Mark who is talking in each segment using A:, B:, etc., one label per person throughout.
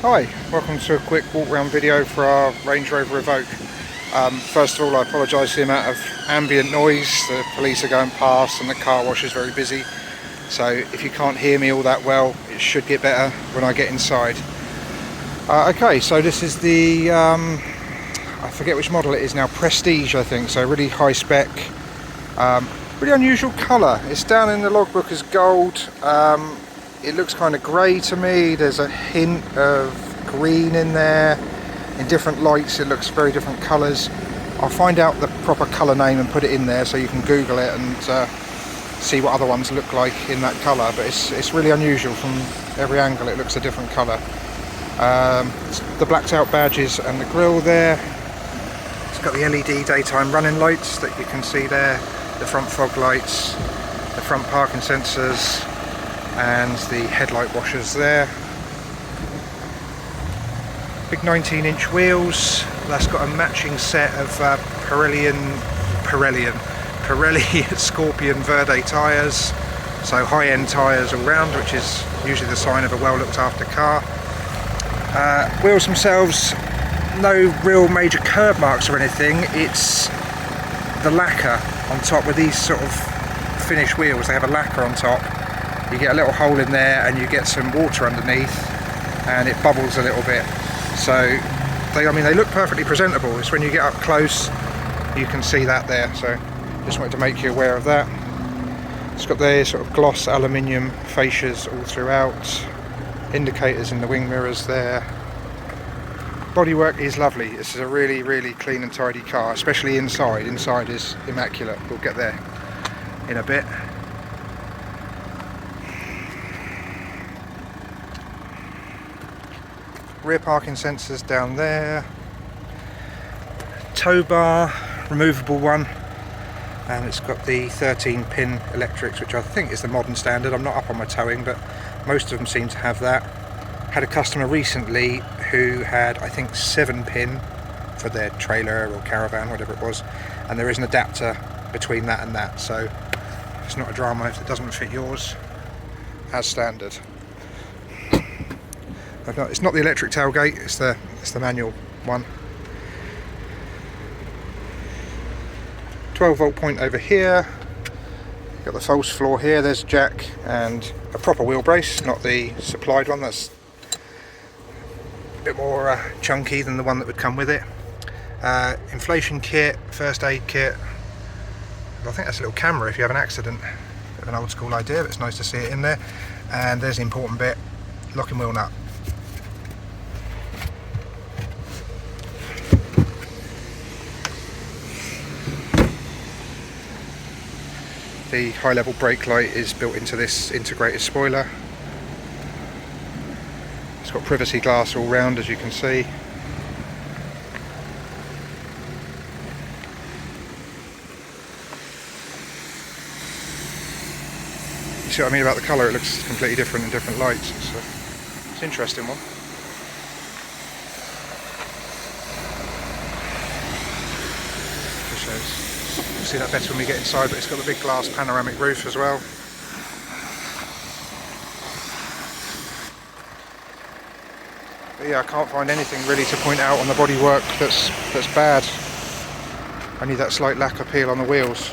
A: Hi, welcome to a quick walk around video for our Range Rover Evoque. First of all, I apologise for the amount of ambient noise. The police are going past and the car wash is very busy, so if you can't hear me all that well, it should get better when I get inside. Okay, so this is the I forget which model it is now, Prestige I think, so really high spec, really unusual colour. It's down in the logbook as gold. It looks kind of grey to me. There's a hint of green in there. In different lights it looks very different colours. I'll find out the proper colour name and put it in there so you can Google it and see what other ones look like in that colour. But it's really unusual. From every angle it looks a different colour. The blacked out badges and the grille there. It's got the LED daytime running lights that you can see there. The front fog lights, the front parking sensors, and the headlight washers there. Big 19-inch wheels. That's got a matching set of Pirelli Scorpion Verde tyres, so high-end tyres all round, which is usually the sign of a well looked after car. Wheels themselves, no real major curb marks or anything. It's the lacquer on top. With these sort of finished wheels, they have a lacquer on top. You get a little hole in there and you get some water underneath and it bubbles a little bit. So they look perfectly presentable. It's when you get up close you can see that there, so just wanted to make you aware of that. It's got the sort of gloss aluminium fascias all throughout, indicators in the wing mirrors there. Bodywork is lovely. This is a really clean and tidy car, especially inside. Inside is immaculate. We'll get there in a bit. Rear parking sensors down there, tow bar, removable one, and it's got the 13-pin electrics, which I think is the modern standard. I'm not up on my towing, but most of them seem to have that. Had a customer recently who had, I think, 7-pin for their trailer or caravan, whatever it was, and there is an adapter between that and that, so it's not a drama if it doesn't fit yours, as standard. It's not the electric tailgate, it's the manual one. 12-volt point over here. You've got the false floor here, there's a jack and a proper wheel brace, not the supplied one. That's a bit more chunky than the one that would come with it. Inflation kit, first aid kit. I think that's a little camera if you have an accident. Bit of an old school idea, but it's nice to see it in there. And there's the important bit, locking wheel nut. The high level brake light is built into this integrated spoiler. It's got privacy glass all round, as you can see. You see what I mean about the colour? It looks completely different in different lights. It's an interesting one. Just shows. You'll see that better when we get inside, but it's got the big glass panoramic roof as well. But yeah, I can't find anything really to point out on the bodywork that's bad. Only that slight lacquer peel on the wheels.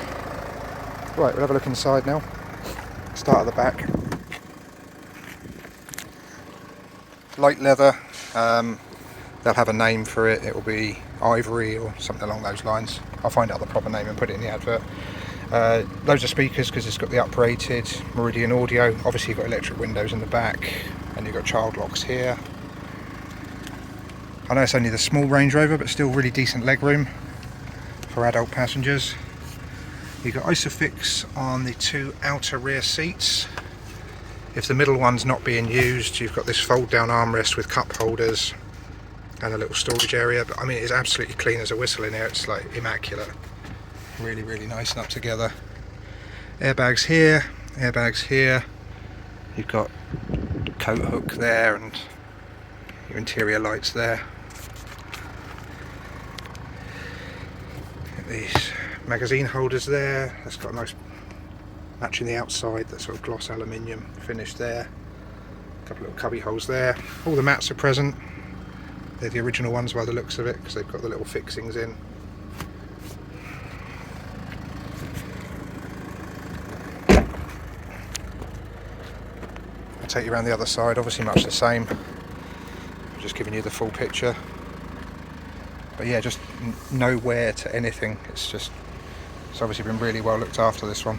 A: Right, we'll have a look inside now. Start at the back. Light leather. They'll have a name for it. It will be ivory or something along those lines. I'll find out the proper name and put it in the advert. Loads of speakers because it's got the uprated Meridian audio. Obviously you've got electric windows in the back and you've got child locks here. I know it's only the small Range Rover, but still really decent legroom for adult passengers. You've got Isofix on the two outer rear seats. If the middle one's not being used, you've got this fold down armrest with cup holders and a little storage area. But I mean, it's absolutely clean as a whistle in here. It's like immaculate. Really nice and up together. Airbags here, airbags here. You've got coat hook there and your interior lights there. Get these magazine holders there. That's got a nice matching the outside, that sort of gloss aluminium finish there. couple of little cubby holes there. All the mats are present. They're the original ones by the looks of it, because they've got the little fixings in. I'll take you around the other side, obviously much the same. I'm just giving you the full picture. But yeah, just no wear to anything. It's obviously been really well looked after, this one.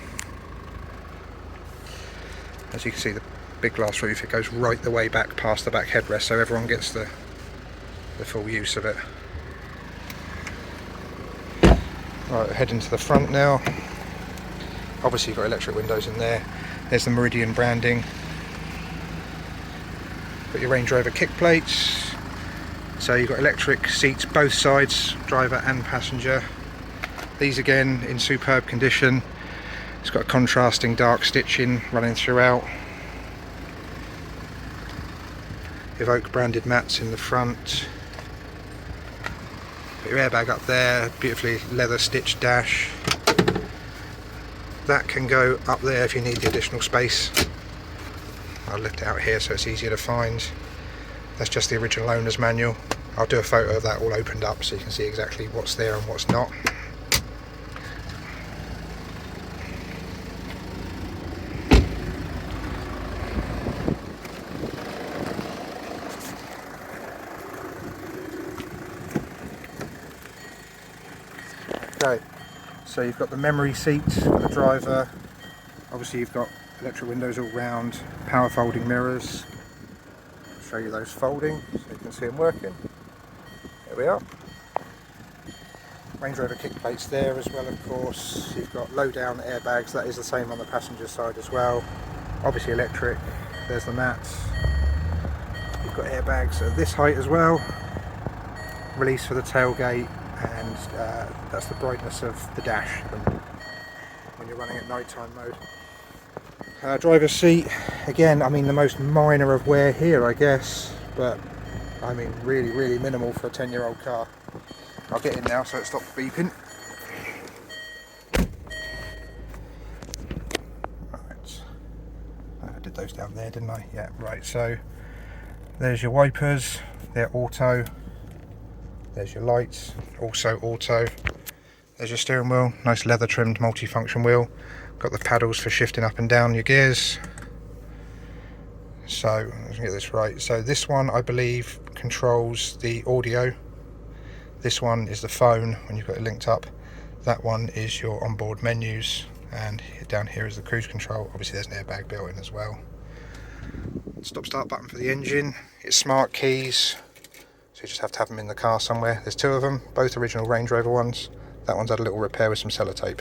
A: As you can see, the big glass roof, it goes right the way back past the back headrest, so everyone gets the full use of it. Right, heading to the front now. Obviously you've got electric windows in there. There's the Meridian branding. Got your Range Rover kick plates. So you've got electric seats both sides, driver and passenger. These again in superb condition. It's got a contrasting dark stitching running throughout. Evoque branded mats in the front. Got your airbag up there, beautifully leather stitched dash. That can go up there if you need the additional space. I'll lift it out here so it's easier to find. That's just the original owner's manual. I'll do a photo of that all opened up so you can see exactly what's there and what's not. Okay, so you've got the memory seats for the driver. Obviously you've got electric windows all round, power folding mirrors. I'll show you those folding so you can see them working. There we are. Range Rover kick plates there as well, of course. You've got low down airbags, that is the same on the passenger side as well. Obviously electric, there's the mats. You've got airbags at this height as well. Release for the tailgate, and that's the brightness of the dash when you're running at nighttime mode. Driver's seat, again, I mean the most minor of wear here I guess, but I mean really minimal for a 10-year-old car. I'll get in now so it stops beeping. Right, I did those down there didn't I? Yeah, right, so there's your wipers, they're auto. There's your lights, also auto. There's your steering wheel, nice leather trimmed multi-function wheel. Got the paddles for shifting up and down your gears. So, let's get this right. So this one, I believe, controls the audio. This one is the phone when you've got it linked up. That one is your onboard menus. And down here is the cruise control. Obviously there's an airbag built in as well. Stop start button for the engine. It's smart keys. So you just have to have them in the car somewhere. There's two of them, both original Range Rover ones. That one's had a little repair with some sellotape.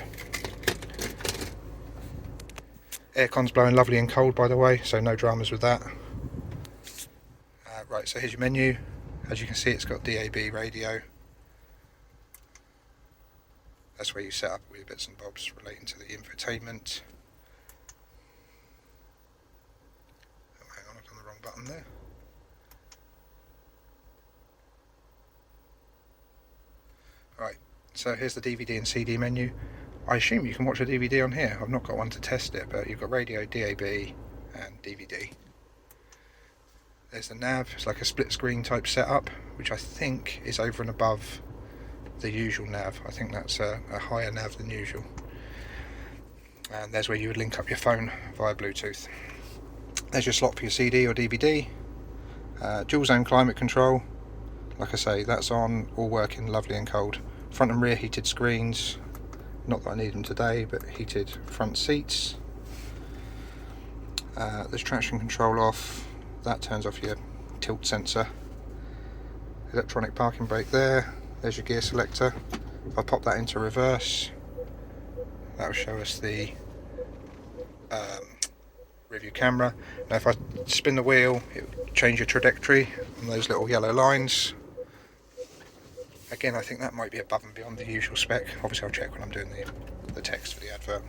A: Aircon's blowing lovely and cold by the way, so no dramas with that. Right, so here's your menu. As you can see, it's got DAB radio. That's where you set up all your bits and bobs relating to the infotainment. Oh, hang on, I've done the wrong button there. Right, so here's the DVD and CD menu. I assume you can watch a DVD on here. I've not got one to test it, but you've got radio, DAB and DVD. There's the nav. It's like a split screen type setup, which I think is over and above the usual nav. I think that's a higher nav than usual. And there's where you would link up your phone via Bluetooth. There's your slot for your CD or DVD. Dual zone climate control. Like I say, that's on, all working lovely and cold. Front and rear heated screens. Not that I need them today, but heated front seats. There's traction control off. That turns off your tilt sensor. Electronic parking brake there. There's your gear selector. If I pop that into reverse, that will show us the review camera. Now if I spin the wheel, it will change your trajectory on those little yellow lines. Again, I think that might be above and beyond the usual spec. Obviously I'll check when I'm doing the text for the advert.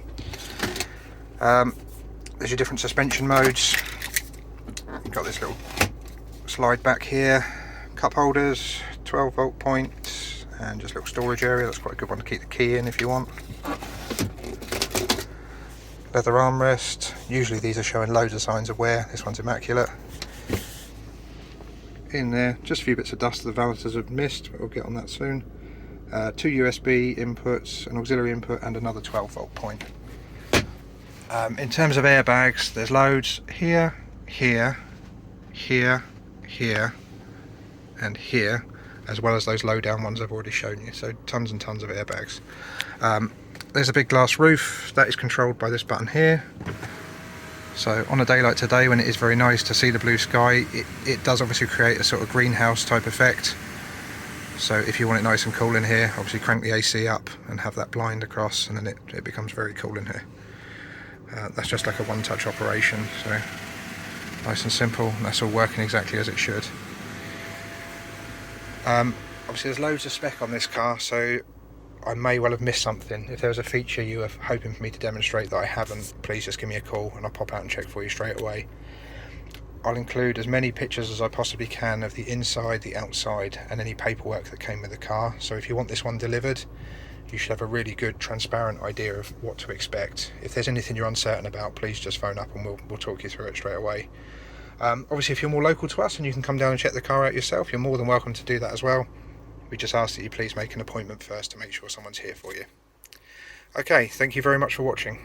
A: There's your different suspension modes. You've got this little slide back here, cup holders, 12 volt point, and just a little storage area. That's quite a good one to keep the key in if you want. Leather armrest. Usually these are showing loads of signs of wear. This one's immaculate. in there. Just a few bits of dust the validators have missed, but we'll get on that soon. 2 USB inputs, an auxiliary input and another 12 volt point. In terms of airbags, there's loads here, here, here, here and here, as well as those low down ones I've already shown you, so tons and tons of airbags. There's a big glass roof that is controlled by this button here. So on a day like today, when it is very nice to see the blue sky, it does obviously create a sort of greenhouse type effect. So if you want it nice and cool in here, obviously crank the AC up and have that blind across, and then it becomes very cool in here. That's just like a one-touch operation, so nice and simple, and that's all working exactly as it should. Obviously there's loads of spec on this car, so I may well have missed something. If there's a feature you are hoping for me to demonstrate that I haven't, please just give me a call and I'll pop out and check for you straight away. I'll include as many pictures as I possibly can of the inside, the outside and any paperwork that came with the car. So if you want this one delivered, you should have a really good transparent idea of what to expect. If there's anything you're uncertain about, please just phone up and we'll talk you through it straight away. Obviously if you're more local to us and you can come down and check the car out yourself, you're more than welcome to do that as well. We just ask that you please make an appointment first to make sure someone's here for you. Okay, thank you very much for watching.